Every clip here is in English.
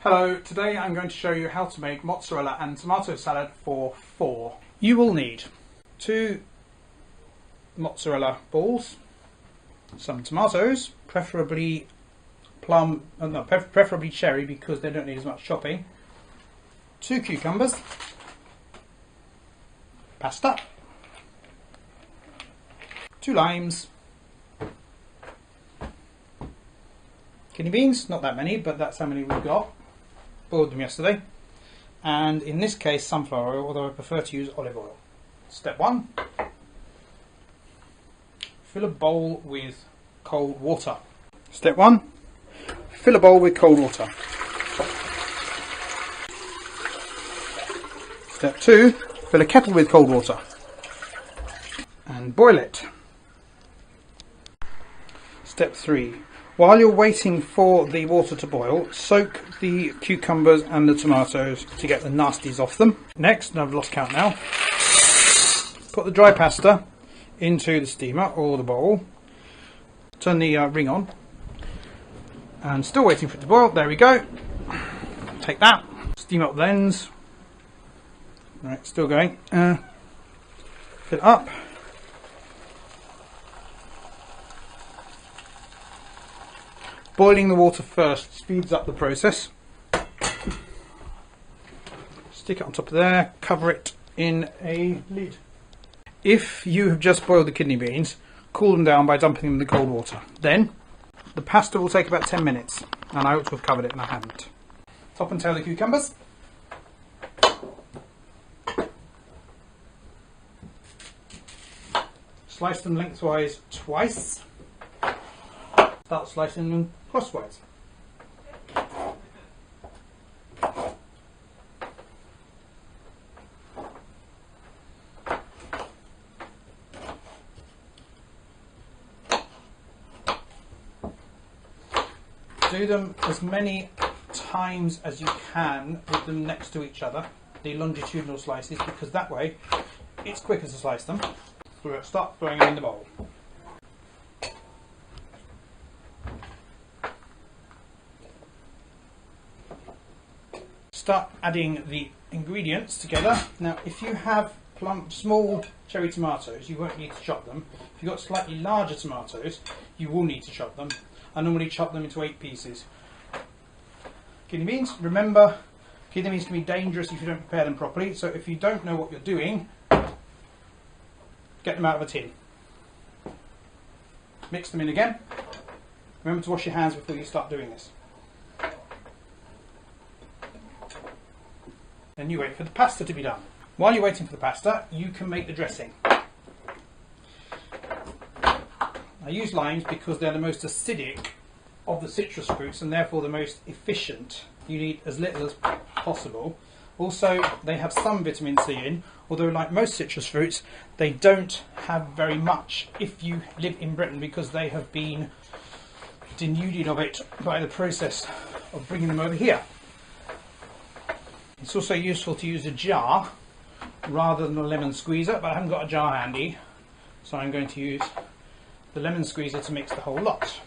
Hello, today I'm going to show you how to make mozzarella and tomato salad for 4. You will need 2 mozzarella balls, some tomatoes, preferably preferably cherry because they don't need as much chopping, 2 cucumbers, pasta, 2 limes, kidney beans, not that many, but that's how many we've got. Boiled them yesterday, and in this case sunflower oil, although I prefer to use olive oil. Step 1, fill a bowl with cold water. Step 1, fill a bowl with cold water. Step 2, fill a kettle with cold water and boil it. Step 3, while you're waiting for the water to boil, soak the cucumbers and the tomatoes to get the nasties off them. Next, and I've lost count now, put the dry pasta into the steamer or the bowl. Turn the ring on. And still waiting for it to boil. There we go. Take that. Steam up the ends. Right, still going. Fill it up. Boiling the water first speeds up the process. Stick it on top of there, cover it in a lid. If you have just boiled the kidney beans, cool them down by dumping them in the cold water. Then, the pasta will take about 10 minutes, and I ought to have covered it and I haven't. Top and tail the cucumbers. Slice them lengthwise twice. Start slicing them crosswise. Do them as many times as you can with them next to each other, the longitudinal slices, because that way it's quicker to slice them. So start throwing them in the bowl. Start adding the ingredients together. Now, if you have small cherry tomatoes, you won't need to chop them. If you've got slightly larger tomatoes, you will need to chop them. I normally chop them into 8 pieces. Kidney beans, remember, kidney beans can be dangerous if you don't prepare them properly, so if you don't know what you're doing, get them out of a tin. Mix them in again. Remember to wash your hands before you start doing this. Then you wait for the pasta to be done. While you're waiting for the pasta, you can make the dressing. I use limes because they're the most acidic of the citrus fruits and therefore the most efficient. You need as little as possible. Also, they have some vitamin C in, although like most citrus fruits, they don't have very much if you live in Britain because they have been denuded of it by the process of bringing them over here. It's also useful to use a jar rather than a lemon squeezer, but I haven't got a jar handy, so I'm going to use the lemon squeezer to mix the whole lot.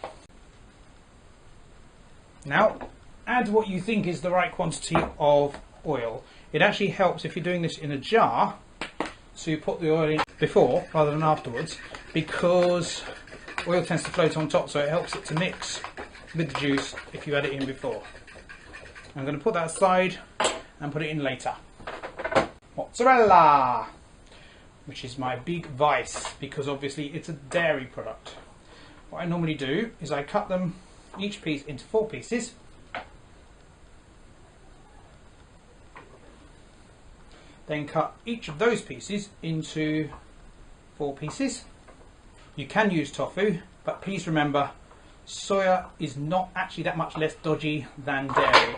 Now, add what you think is the right quantity of oil. It actually helps if you're doing this in a jar to put the oil in before rather than afterwards, because oil tends to float on top, so it helps it to mix with the juice if you add it in before. I'm going to put that aside and put it in later. Mozzarella, which is my big vice because obviously it's a dairy product. What I normally do is I cut them each piece into 4 pieces. Then cut each of those pieces into 4 pieces. You can use tofu, but please remember, soya is not actually that much less dodgy than dairy.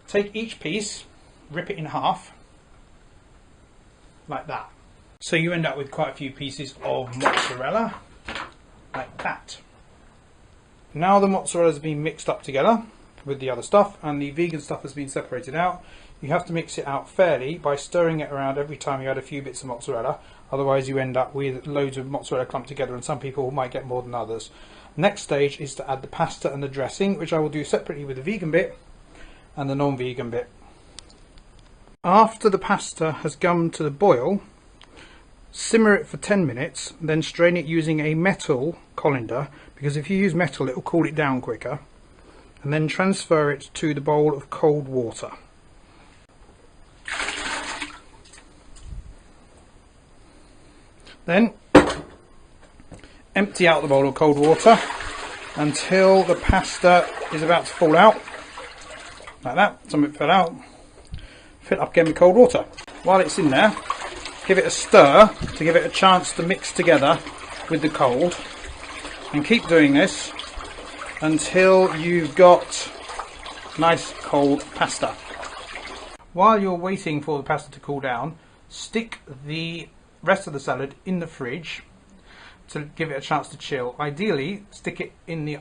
Take each piece, rip it in half, like that. So you end up with quite a few pieces of mozzarella, like that. Now the mozzarella has been mixed up together with the other stuff, and the vegan stuff has been separated out. You have to mix it out fairly by stirring it around every time you add a few bits of mozzarella, otherwise you end up with loads of mozzarella clumped together, and some people might get more than others. Next stage is to add the pasta and the dressing, which I will do separately with the vegan bit, and the non-vegan bit. After the pasta has come to the boil, simmer it for 10 minutes, then strain it using a metal colander, because if you use metal it will cool it down quicker, and then transfer it to the bowl of cold water. Then empty out the bowl of cold water until the pasta is about to fall out, like that. Some of it fell out. Fill it up again with cold water. While it's in there, give it a stir to give it a chance to mix together with the cold, and keep doing this until you've got nice cold pasta. While you're waiting for the pasta to cool down, stick the rest of the salad in the fridge to give it a chance to chill. Ideally, stick it in the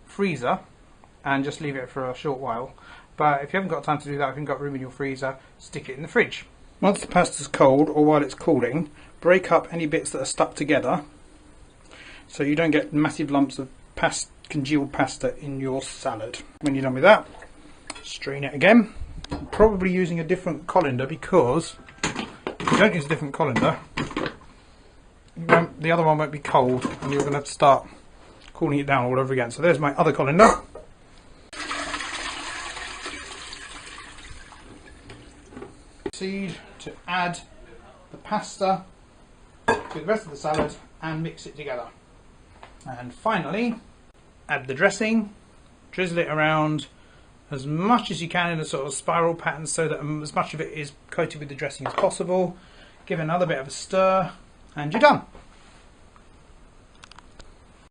freezer and just leave it for a short while. But if you haven't got time to do that, if you haven't got room in your freezer, stick it in the fridge. Once the pasta's cold, or while it's cooling, break up any bits that are stuck together so you don't get massive lumps of congealed pasta in your salad. When you're done with that, strain it again. I'm probably using a different colander, because if you don't use a different colander, the other one won't be cold and you're going to have to start cooling it down all over again. So there's my other colander. Proceed to add the pasta to the rest of the salad and mix it together. And finally, add the dressing, drizzle it around as much as you can in a sort of spiral pattern so that as much of it is coated with the dressing as possible. Give it another bit of a stir and you're done.